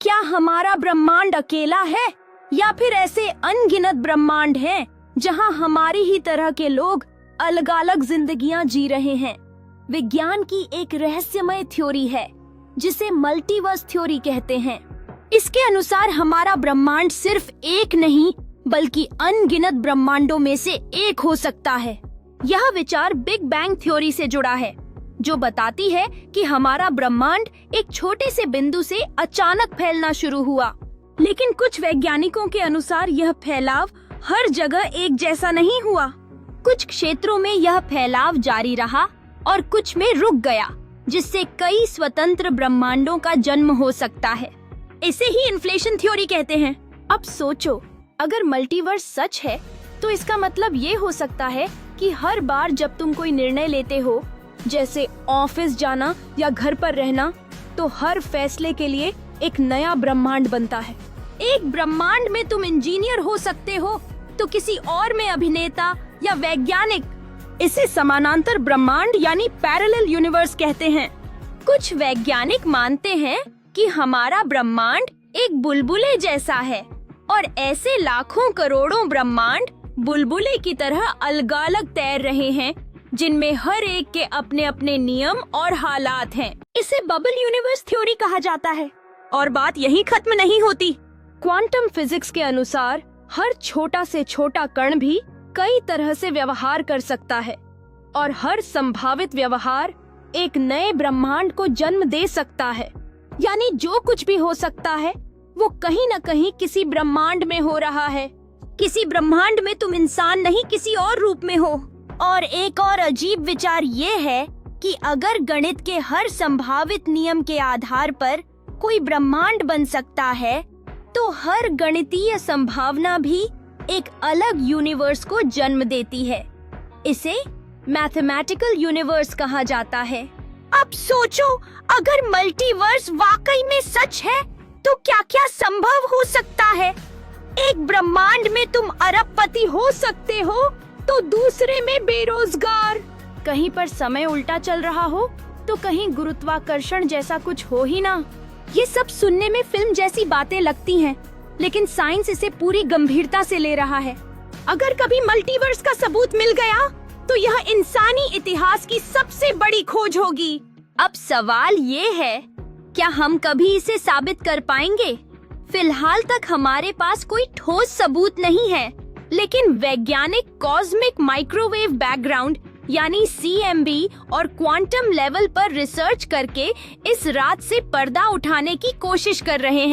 क्या हमारा ब्रह्मांड अकेला है या फिर ऐसे अनगिनत ब्रह्मांड हैं जहां हमारी ही तरह के लोग अलग अलग जिंदगियां जी रहे हैं? विज्ञान की एक रहस्यमय थ्योरी है जिसे मल्टीवर्स थ्योरी कहते हैं। इसके अनुसार हमारा ब्रह्मांड सिर्फ एक नहीं बल्कि अनगिनत ब्रह्मांडों में से एक हो सकता है। यह विचार बिग बैंग थ्योरी से जुड़ा है, जो बताती है कि हमारा ब्रह्मांड एक छोटे से बिंदु से अचानक फैलना शुरू हुआ। लेकिन कुछ वैज्ञानिकों के अनुसार यह फैलाव हर जगह एक जैसा नहीं हुआ। कुछ क्षेत्रों में यह फैलाव जारी रहा और कुछ में रुक गया, जिससे कई स्वतंत्र ब्रह्मांडों का जन्म हो सकता है। इसे ही इन्फ्लेशन थ्योरी कहते हैं। अब सोचो, अगर मल्टीवर्स सच है तो इसका मतलब ये हो सकता है कि हर बार जब तुम कोई निर्णय लेते हो, जैसे ऑफिस जाना या घर पर रहना, तो हर फैसले के लिए एक नया ब्रह्मांड बनता है। एक ब्रह्मांड में तुम इंजीनियर हो सकते हो तो किसी और में अभिनेता या वैज्ञानिक। इसे समानांतर ब्रह्मांड यानी पैरेलल यूनिवर्स कहते हैं। कुछ वैज्ञानिक मानते हैं कि हमारा ब्रह्मांड एक बुलबुले जैसा है और ऐसे लाखों करोड़ों ब्रह्मांड बुलबुले की तरह अलग-अलग तैर रहे हैं, जिनमें हर एक के अपने अपने नियम और हालात हैं। इसे बबल यूनिवर्स थ्योरी कहा जाता है। और बात यहीं खत्म नहीं होती। क्वांटम फिजिक्स के अनुसार हर छोटा से छोटा कण भी कई तरह से व्यवहार कर सकता है और हर संभावित व्यवहार एक नए ब्रह्मांड को जन्म दे सकता है। यानी जो कुछ भी हो सकता है वो कहीं न कहीं किसी ब्रह्मांड में हो रहा है। किसी ब्रह्मांड में तुम इंसान नहीं, किसी और रूप में हो। और एक और अजीब विचार ये है कि अगर गणित के हर संभावित नियम के आधार पर कोई ब्रह्मांड बन सकता है, तो हर गणितीय संभावना भी एक अलग यूनिवर्स को जन्म देती है। इसे मैथमेटिकल यूनिवर्स कहा जाता है। अब सोचो, अगर मल्टीवर्स वाकई में सच है तो क्या-क्या संभव हो सकता है। एक ब्रह्मांड में तुम अरबपति हो सकते हो तो दूसरे में बेरोजगार। कहीं पर समय उल्टा चल रहा हो तो कहीं गुरुत्वाकर्षण जैसा कुछ हो ही ना। ये सब सुनने में फिल्म जैसी बातें लगती हैं, लेकिन साइंस इसे पूरी गंभीरता से ले रहा है। अगर कभी मल्टीवर्स का सबूत मिल गया तो यह इंसानी इतिहास की सबसे बड़ी खोज होगी। अब सवाल ये है, क्या हम कभी इसे साबित कर पाएंगे? फिलहाल तक हमारे पास कोई ठोस सबूत नहीं है, लेकिन वैज्ञानिक कॉस्मिक माइक्रोवेव बैकग्राउंड यानी CMB और क्वांटम लेवल पर रिसर्च करके इस रात से पर्दा उठाने की कोशिश कर रहे हैं।